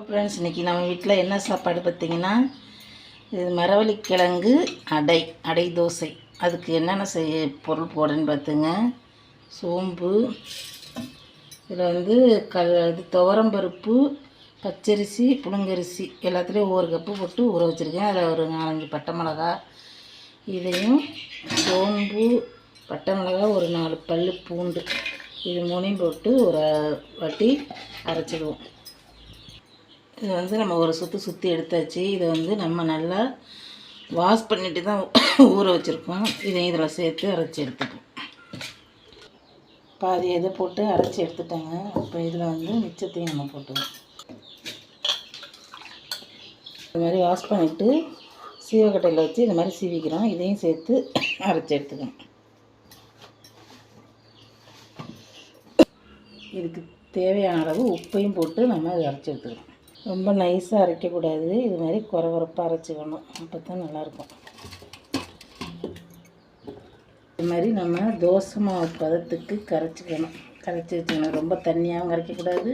Friends, இன்றைக்கி நம்ம வீட்டில் என்ன சாப்பாடு பார்த்திங்கன்னா, இது மரவள்ளிக்கிழங்கு அடை தோசை. அதுக்கு என்னென்ன பொருள் போடுறேன்னு பார்த்துங்க. சோம்பு, இதில் இது துவரம்பருப்பு, பச்சரிசி, புழுங்கரிசி எல்லாத்துலேயும் ஒவ்வொரு கப்பு போட்டு ஊற வச்சுருக்கேன். அதில் ஒரு 4-5 பட்டை மிளகா, இதையும் சோம்பு, பட்டை மிளகா, ஒரு 4 பல் பூண்டு, இது மூணையும் போட்டு ஒரு வாட்டி அரைச்சிடுவோம். இது நம்ம ஒரு சுற்றி எடுத்தாச்சு. இதை நம்ம நல்லா வாஷ் பண்ணிட்டு தான் ஊற வச்சுருக்கோம். இதையும் இதில் சேர்த்து அரைச்சி எடுத்துப்போம். பாதி இதை போட்டு அரைச்சி எடுத்துட்டாங்க. இப்போ இதில் மிச்சத்தையும் நம்ம போட்டுவோம். இது மாதிரி வாஷ் பண்ணிவிட்டு சீவக்கட்டையில் வச்சு இந்த மாதிரி சீவிக்கிறோம். இதையும் சேர்த்து அரைச்சி எடுத்துக்கணும். இதுக்கு தேவையான அளவு உப்பையும் போட்டு நம்ம அதை அரைச்சி எடுத்துக்கணும். ரொம்ப நைஸாக அரைக்கக்கூடாது. இது மாதிரி குறப்பாக அரைச்சிக்கணும். அப்போ தான் நல்லாயிருக்கும். இது மாதிரி நம்ம தோசை மாவு பதத்துக்கு கரைச்சி வச்சுக்கணும். ரொம்ப தண்ணியாகவும் கரைக்கக்கூடாது,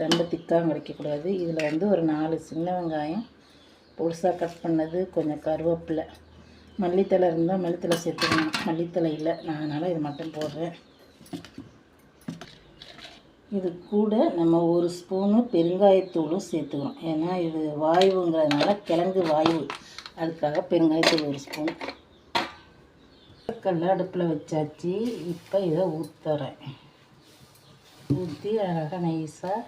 ரொம்ப திக்காகவும் கரைக்கக்கூடாது. இதில் ஒரு 4 சின்ன வெங்காயம் பொடிசாக கட் பண்ணது, கொஞ்சம் கருவேப்பிலை, மல்லித்தலை இருந்தால் மல்லித்தலை சேர்த்துக்கணும். மல்லித்தலை இல்லை, நான் அதனால் இது மட்டும் போடுறேன். இது கூட நம்ம 1 ஸ்பூனு பெருங்காயத்தூளும் சேர்த்துக்கணும். ஏன்னா இது வாயுங்கிறதுனால, கிழங்கு வாயு, அதுக்காக பெருங்காயத்தூள் 1 ஸ்பூன். கல்ல அடுப்பில் வச்சாச்சு. இப்போ இதை ஊற்றுறேன். ஊற்றி அழகாக நைஸாக,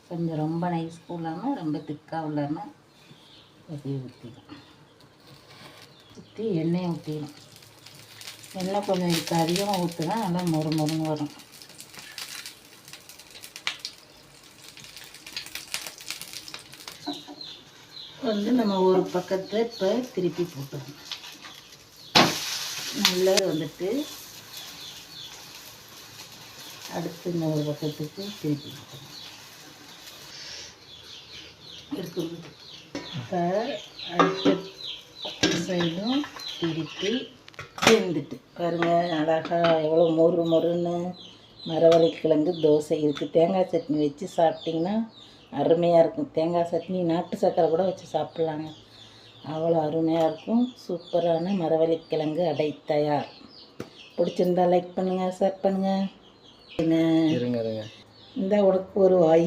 கொஞ்சம் ரொம்ப நைஸாக இல்லாமல் ரொம்ப திக்காக இல்லாமல் அப்படியே ஊற்றிடும். ஊற்றி எண்ணெயை ஊற்றிடும். எண்ணெய் கொஞ்சம் இதுக்கு அதிகமாக ஊற்றினா நல்லா மொறுன்னு வரும். நம்ம ஒரு பக்கத்தை இப்போ திருப்பி போட்டுக்கணும். நல்லா அடுத்து இன்னொரு பக்கத்துக்கு திருப்பி போட்டுக்கணும். இப்போ அடுத்த சைடும் திருப்பி வெந்துட்டு பாருங்கள். அழகாக எவ்வளோ மொறுன்னு மரவள்ளிக்கிழங்கு தோசை. இதுக்கு தேங்காய் சட்னி வச்சு சாப்பிட்டிங்கன்னா அருமையாக இருக்கும். தேங்காய் சட்னி, நாட்டு சக்கரை கூட வச்சு சாப்பிட்லாங்க. அவ்வளோ அருமையாக இருக்கும். சூப்பரான மரவள்ளிக்கிழங்கு அடை தயார். பிடிச்சிருந்தா லைக் பண்ணுங்கள், ஷேர் பண்ணுங்கள். இந்த உனக்கு ஒரு வாய்.